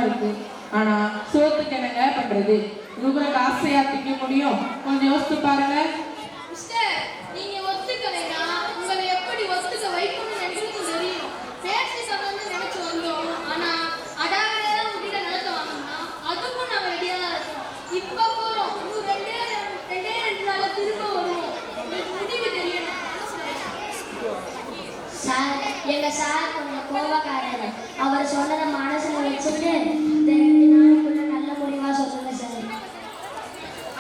இருக்கு. ஆனா சோத்துக்கு என்னங்க பண்றது? உங்களுக்கு ஆசையா திக்க முடியும்? கொஞ்சம் யோசித்து பாருங்க. நீங்க ஒத்துக்கலைன்னா உங்களை எப்படி ஒத்துக்க வைக்கணும்னு எங்களுக்கு தெரியும். பேசி சம்பந்தம் நினைச்சு வந்தோம். ஆனா அடாவடியா உங்ககிட்ட நிலத்தை வாங்கணும்னா அதுக்கும் நாங்க ரெடியா தான் இருக்கோம். இப்ப போறோம், இன்னும் ரெண்டே நாள்ல திரும்ப வருவோம். முடிவு தெரியணும் சார். எங்க சார் கொஞ்சம் கோபக்காரர். அவர் சொன்னதை மனசுல வச்சுட்டு இந்த 2 நாளுக்குள்ள நல்ல முடிவா சொல்லுங்க சார்.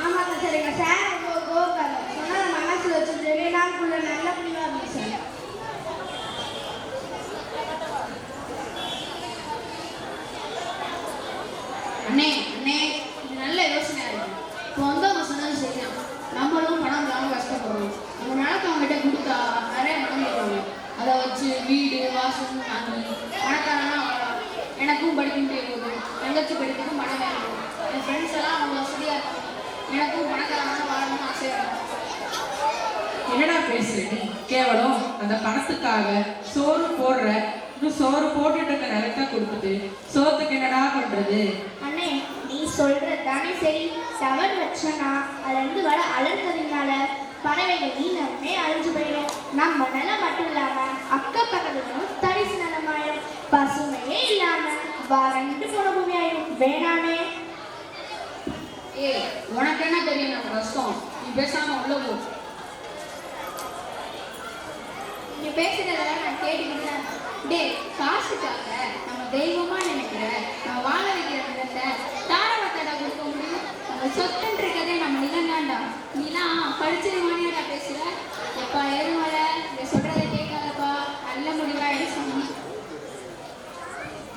ஆமாங்க சார், எங்க சார் கோபக்காரர். சொன்னதை மனசுல வச்சுட்டு 2 நாளுக்குள்ள நல்ல முடிவா இருக்கு சார். அண்ணே அண்ணே, இது நல்ல யோசனையா இருக்கு. இப்போ வந்து அவங்க சொன்னது சரிதான். நம்மளும் பணம் இல்லாமல் கஷ்டப்படுறோம். நம்ம நிலத்தை அவங்ககிட்ட கொடுத்தா நிறைய பணம் கேட்பாங்க. அதை வச்சு வீடு வாசல் வாங்கி பணக்காரனா வாழலாம். எனக்கும் படிக்கின்றே போதும், தங்கச்சி படிக்கிறதுக்கும் பணம் வேணும். என் ஃப்ரெண்ட்ஸ் எல்லாம் அவங்க வசதியாக இருக்காங்க. எனக்கும் பணக்காரனா வாழணும்னு ஆசையாக இருக்கும். என்னடா பேசுற நீ? கேவலம் அந்த பணத்துக்காக சோறு போடுற, இன்னும் சோறு போட்டுட்டு இருக்க நிலத்தை கொடுத்துட்டு சோத்துக்கு என்னடா பண்றது? அண்ணே, நீ சொல்றது தானே சரி. டவர் வச்சனா அதுல இருந்து வர அலர்கிறதுனால பறவைகள் நீளமே அழிஞ்சு போயிடும். நம்ம நிலம் மட்டும் இல்லாம அக்க பக்கத்துக்கும் தரிசு நிலமாயிடும். பசுமையே இல்லாம வறண்டு போன பூமி ஆயிடும். வேணாமே. ஏய், உனக்கு என்ன தெரியும் நம்ம கஷ்டம்? நீ பேசாம உள்ள போ. நீ பேசுறதெல்லாம் நான் கேட்டுக்கிட்டு தான். டேய், காசுக்காக நம்ம தெய்வமா நினைக்கிற நம்ம வாழ வைக்கிற நிலத்தை தாரவத்தடா கொடுக்க முடியும்? நம்ம சொத்துன்றதே நம்ம நிலம் தாண்டா. நீலாம் படிச்சது மானியாடா பேசுற. எப்பா ஏறுமல, இதை சொல்றதை கேட்காதப்பா. நல்ல முடிவா எடுக்கணும்.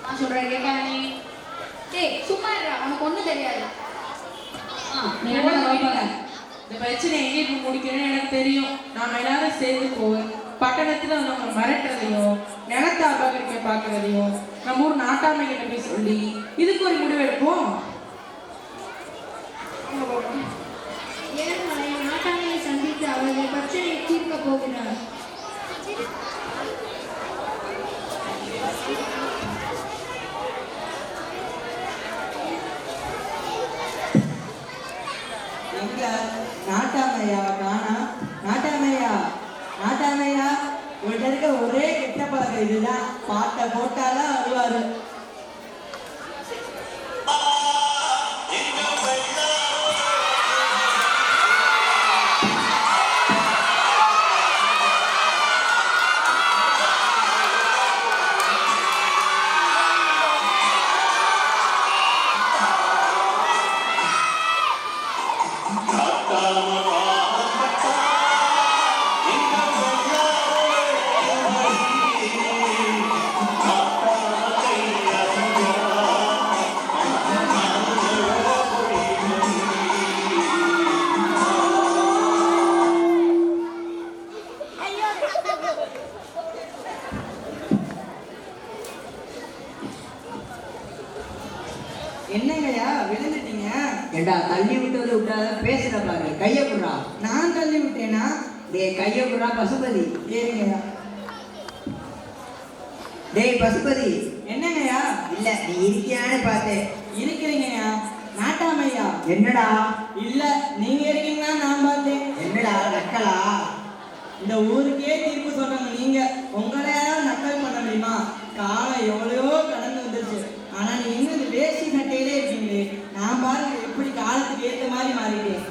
நான் சொல்றதை கேட்காத நீ. டேய், சும்மா இருடா, உனக்கு ஒன்றும் தெரியாது. இந்த பிரச்சனை எங்கே இப்போ முடிக்கணும்னு எனக்கு தெரியும். நாம எல்லாரும் சேர்ந்து போவேன். பட்டணத்துல நம்ம மிரட்டுறதையும் நிலத்தை அபகரிக்க பார்க்கறதையும் நம்ம ஊர் நாட்டாமைகிட்ட போய் சொல்லி இதுக்கு ஒரு முடிவு எடுப்போம். ஏழுமலை நாட்டாமையை சந்தித்து அவர்கள் பிரச்சனையை தீர்க்க போகிறார். நாட்டாமையா காணா? நாட்டாமையா, நாட்டாமையா, உங்கள்கிட்ட இருக்க ஒரே கெட்ட பழக்கம் இதுதான். பாட்டை போட்டாதான் வருவாரு. என்னங்கய்யா விழுந்துட்டீங்க? ஏண்டா தள்ளி விட்டது விட்டாதான் பேசுற பாரு. கைய குடுறா. நான் தள்ளி விட்டேனா? டேய் கைய குடுறா பசுபதி. ஏங்கய்யா. டேய் பசுபதி. என்னங்கய்யா? இல்ல நீ இருக்கியான்னு பார்த்தேன். இருக்கிறீங்கய்யா. நாட்டாமையா. என்னடா? இல்ல நீங்க இருக்கீங்களா நான் பார்த்தேன். என்னடா நக்கலா? இந்த ஊருக்கே தீர்ப்பு சொல்றாங்க நீங்க. உங்களை யாராவது நக்கல் பண்ண முடியுமா? காலம் எவ்வளவோ கடந்து வந்துருச்சு. ஆனா நீங்க இன்னும் இந்த வேஷ்டி சட்டையிலே இருக்கீங்களே. நான் பாருங்க எப்படி காலத்துக்கு ஏற்ற மாதிரி மாறிட்டேன்.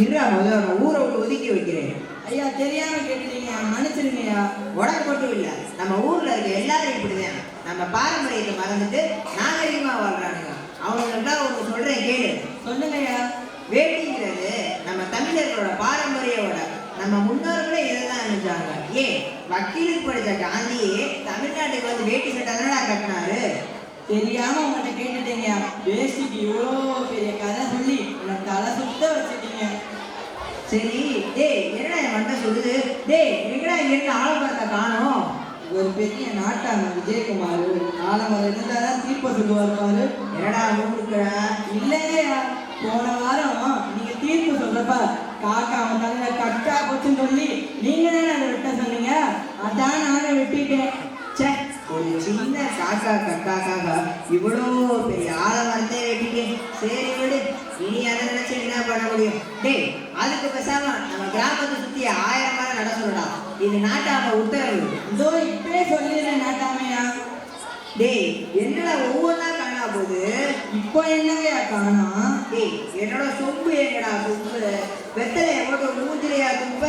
இருடா முதல்ல நான் ஊரை விட்டு ஒதுக்கி வைக்கிறேன். ஐயா தெரியாம கேட்டுட்டீங்க, மன்னிச்சிருங்கய்யா. உடம்பு மட்டும் இல்ல நம்ம ஊர்ல இருக்க எல்லாரும் இப்படிதான். நம்ம பாரம்பரியத்தை மறந்துட்டு நாகரிகமா வாழ்றானுங்க. அவங்களுக்குலாம் ஒன்று சொல்றேன் கேளு. சொல்லுங்கய்யா. வேட்டிங்கிறது நம்ம தமிழர்களோட பாரம்பரியோட நம்ம முன்னோர்களே இதெல்லாம் அணிஞ்சாங்க. ஏன் வக்கீலுக்கு படித்த காந்தியே தமிழ்நாட்டுக்கு வந்து வேட்டி சட்டை தானடா கட்டினாரு. தெரியாம உங்கள்கிட்ட கேட்டுட்டீங்க. வேஷ்டிக்கு இவ்வளோ பெரிய கதை சொல்லி எனக்கு தலை சுத்த வச்சுட்டீங்க. சரி டேய் என்னடா என் மண்டை சொல்லுது. டேய் எங்கடா இருந்து ஆலமரத்தை காணோம்? ஒரு பெரிய நாட்டாம விஜயகுமார் ஆலமரம் இருந்தாதான் தீர்ப்ப சொல்லுவார் பாரு. என்னடா ஊருக்குற? இல்லைங்கய்யா, போன வாரம் நீங்க தீர்ப்பு சொல்றப்ப காக்கா அவன் தலையில கட்டா போச்சுன்னு சொல்லி நீங்க தானே அதை விட்ட சொன்னீங்க. அதான் நானும் விட்டுட்டேன். சே, ஒரு சின்ன காக்கா கக்காக்காக இவ்வளோ பெரிய முடியும். டேய், அதுக்கு பேசாம நம்ம கிராமத்தை சுத்தி 1000 மரம் நட சொல்லலாம். இது நாட்டாம உத்தரவு. இதோ இப்பவே சொல்லிடுறேன் நாட்டாமையா. டேய், என்னடா ஒவ்வொன்றா காணா போகுது. இப்போ என்னங்கய்யா காணோம்? டேய், என்னோட சொம்பு எங்கடா சொம்பு? வெத்தலையை போட்டு மூஞ்சிலையா துப்ப?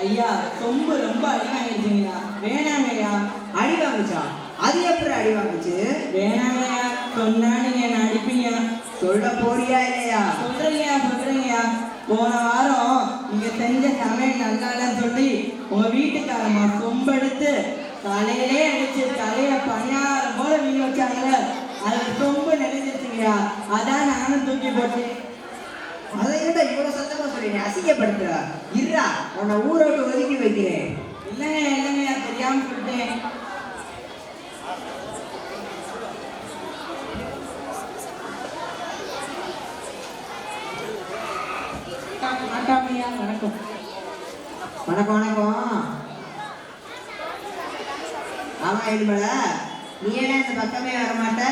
ஐயா சொம்பு ரொம்ப அடி வாங்கிருச்சீங்களா? வேணாங்கய்யா. அடி வாங்குச்சா? அது எப்படி அடி வாங்குச்சு? வேணாங்கய்யா, சொன்னா நீங்க என்ன அடிப்பீங்க. சொல்ல போறியா இல்லையா? சொல்றீங்கய்யா. போன வாரம் நீங்க செஞ்ச சமையல் நல்லா இல்லைன்னு சொல்லி உங்க வீட்டுக்காரம்மா சொம்பெடுத்து தலையிலே அடிச்சு தலைய பணியாரம் போல வீங்க வச்சாங்கல்ல, அது சொம்பு நினைச்சிருச்சுங்கய்யா. அதான் நானும் தூக்கி போட்டேன். அதை விட இவ்வளவு சத்தமா சொல்லி நீ அசிங்கப்படுத்துற. இருடா, உன்னை ஊரை விட்டு ஒதுக்கி வைக்கிறேன். இல்லைங்கய்யா, தெரியாம சொல்லிட்டேன். நாட்டாமையா வணக்கம். வணக்கம் வணக்கம். ஆமா இல்மல, நீ என்ன இந்த பக்கமே வரமாட்ட?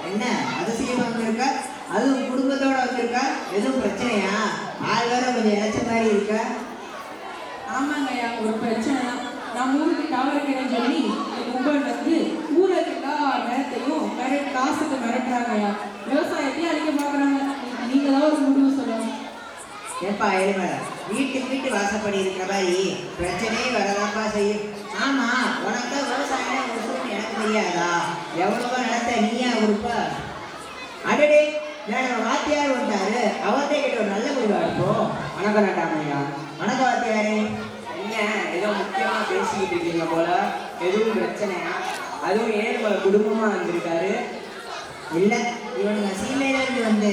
என்ன அதிசயமா வந்திருக்க? அதுவும் குடும்பத்தோட வந்திருக்க? எதுவும் பிரச்சனையா? ஆள் வேற கொஞ்சம் இழைச்ச மாதிரி இருக்க. ஆமாங்கய்யா, ஒரு பிரச்சனை தான். நம்ம ஊருக்கு டவர் கிடைன்னு சொல்லி மும்பைல இருந்து ஊரில் எல்லா நேரத்தையும் காசுக்கு மிரட்டுறாங்கய்யா. விவசாயத்தையும் அழிக்க பார்க்குறாங்க. நீங்க தான் ஒரு முடிவு சொல்லணும். ஏப்பா எலுமல, வீட்டு வாசப்படி இருக்கிற மாதிரி பிரச்சனையே வரதாப்பா செய்யும். ஆமா, உனக்கு விவசாயம் எனக்கு தெரியாதா? எவ்வளவோ நிலத்தை நீயா கொடுப்ப? அடடே, நம்ம வாத்தியார் வந்தாரு. அவர்கிட்ட கிட்ட ஒரு நல்ல முடிவா இருப்போம். வணக்கம் நாட்டாமையா. வணக்கம் வாத்தியாரே. என்ன ஏதோ முக்கியமா பேசிக்கிட்டு இருக்கீங்க போல? எதுவும் பிரச்சனையா? அதுவும் ஏழுமலை குடும்பமா வந்திருக்காரு. இல்ல, இவனுங்க சீமையில இருந்து வந்து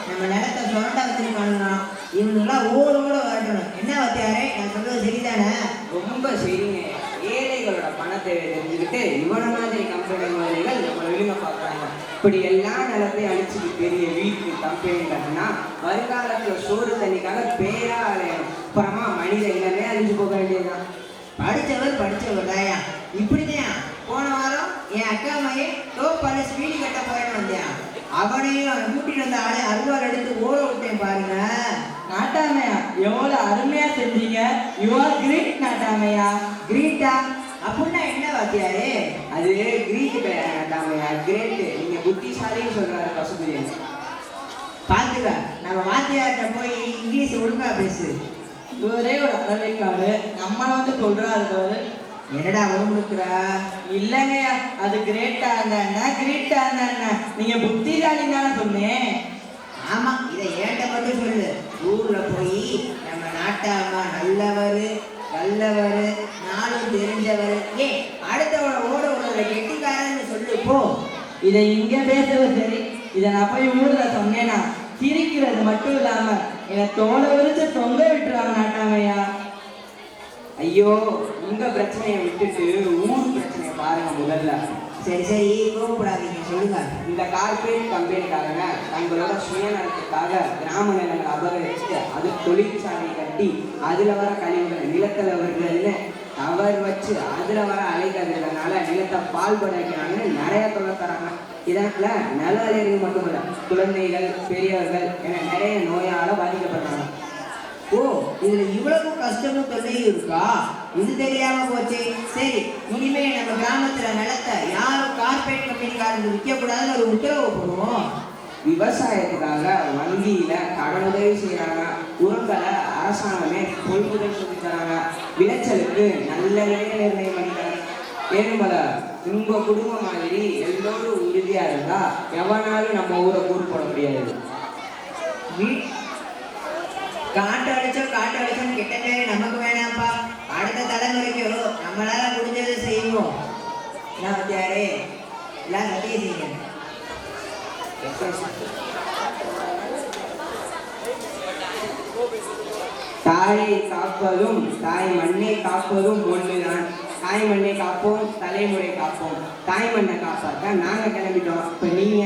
நம்ம நிலத்தை சுரண்டா வச்சிருக்கானுங்க. இவனுங்களாம் ஓட வரட்டணும். என்ன வாத்தியாரே, நான் சொல்றது சரிதானே? ரொம்ப சரிங்க. ஏழைகளோட பணத்தை தெரிஞ்சுக்கிட்டு இவன மாதிரி கம்பெனி மாதிரிகள் நம்ம விழுங்க பார்க்குறாங்க. இப்படி எல்லா நிலத்தையும் அழிச்சுட்டு பெரிய வீட்டு கம்பெனின்னா வருங்காலத்துல சோறு தண்ணிக்காக பேரா அலையணும். அப்புறமா மனித இனமே அழிஞ்சு போக வேண்டியதுதான். படிச்சவர் தாயா. இப்படிதான் போன வாரம் என் அக்கா மையை டோப் பாலிஸ் வீடு கட்ட போயிட்டு வந்தேன். அவனையும் அவன் கூட்டிட்டு வந்த ஆளை அருவாள் எடுத்து ஓட விட்டேன் பாருங்க. நாட்டாமையா, எவ்வளவு அருமையா செஞ்சீங்க. யூ ஆர் கிரேட் நாட்டாமையா. கிரீட்டா அப்படின்னா என்ன வாத்தியாரே? அது கிரீக்கு கிடையாது நாட்டாமையா, கிரேட்டு. நீங்க புத்திசாலின்னு சொல்றாரு பசுபதியன். பாத்துக்க, நம்ம வாத்தியார்கிட்ட போய் இங்கிலீஷ் ஒழுங்கா பேசு. ஒரே ஒரு அறவைக்காரு நம்மளை வந்து சொல்றாரு. என்னடா ஒழுங்குற? இல்லைங்கய்யா, அது கிரேட்டா இருந்தா நீங்க புத்திசாலி தானே சொன்னேன். ஆமா, இதை ஏன்ட்ட மட்டும் சொல்லு. ஊர்ல போய் நம்ம நாட்டாமா நல்லவரு வல்லவரு நாளும் தெரிஞ்சவரு, ஏன் அடுத்தவள ஓட விடுறத கெட்டிக்காரன்னு சொல்லு போ. இதை இங்க பேசுறது சரி, இதை நான் போய் ஊர்ல சொன்னேன்னா சிரிக்கிறது மட்டும் இல்லாம என்னை தோலை விரிச்சு தொங்க விட்டுருவாங்க நாட்டாமையா. ஐயோ, உங்க பிரச்சனையை விட்டுட்டு ஊர் பிரச்சனையை பாருங்க முதல்ல. சரி கோவப்படாதீங்க, சொல்லுங்க. இந்த கார்பரேட் கம்பெனிக்காரங்க தங்களோட சுயநலத்துக்காக கிராம நிலங்களை அபகரிச்சு அது தொழிற்சாலை கட்டி அதுல வர கழிவுகளை நிலத்துல வருதுன்னு தவறு வச்சு அதுல வர அலைக்கிறதுனால நிலத்தை பால்பட வைக்கிறாங்கன்னு நிறைய தொலை தராங்க. இதனால நில அலைகள் மட்டுமல்ல, குழந்தைகள் பெரியவர்கள் என நிறைய நோயால பாதிக்கப்படுறாங்க. ஓ, இதுல இவ்வளவு கஷ்டமும் தொல்லையும் இருக்கா? இது தெரியாம போச்சு. சரி, இனிமே நம்ம கிராமத்துல நிலத்தை யாரும் கார்பரேட் கம்பெனிக்காரங்க விற்க கூடாதுன்னு ஒரு உத்தரவு போடுவோம். விவசாயத்துக்காக வங்கியில கடனுதவி செய்யறாங்க. உரங்களை அரசாங்கமே கொள்முதல் சொல்லி தராங்க. விளைச்சலுக்கு நல்ல விலை நிர்ணயம் பண்ணிக்கிறாங்க. ஏழுமலை, உங்க குடும்பம் மாதிரி எல்லோரும் உறுதியா இருந்தா எவனாலும் நம்ம ஊரை கூறு போட முடியாது. காட்டு அடிச்சோம் கிட்ட பேர் நமக்கு வேணாம்ப்பா. அடுத்த தலைமுறைக்கு நம்மளால முடிஞ்சதை செய்வோம். என்ன வாத்தியாரே, எல்லாம் சத்தியம் செய்யுங்க. தாயை காப்பதும் தாய் மண்ணை காப்பதும் ஒண்ணுதான். தாய் மண்ணை காப்போம், தலைமுறை காப்போம். தாய் மண்ணை காப்பாற்ற நாங்க கிளம்பிட்டோம். இப்ப நீங்க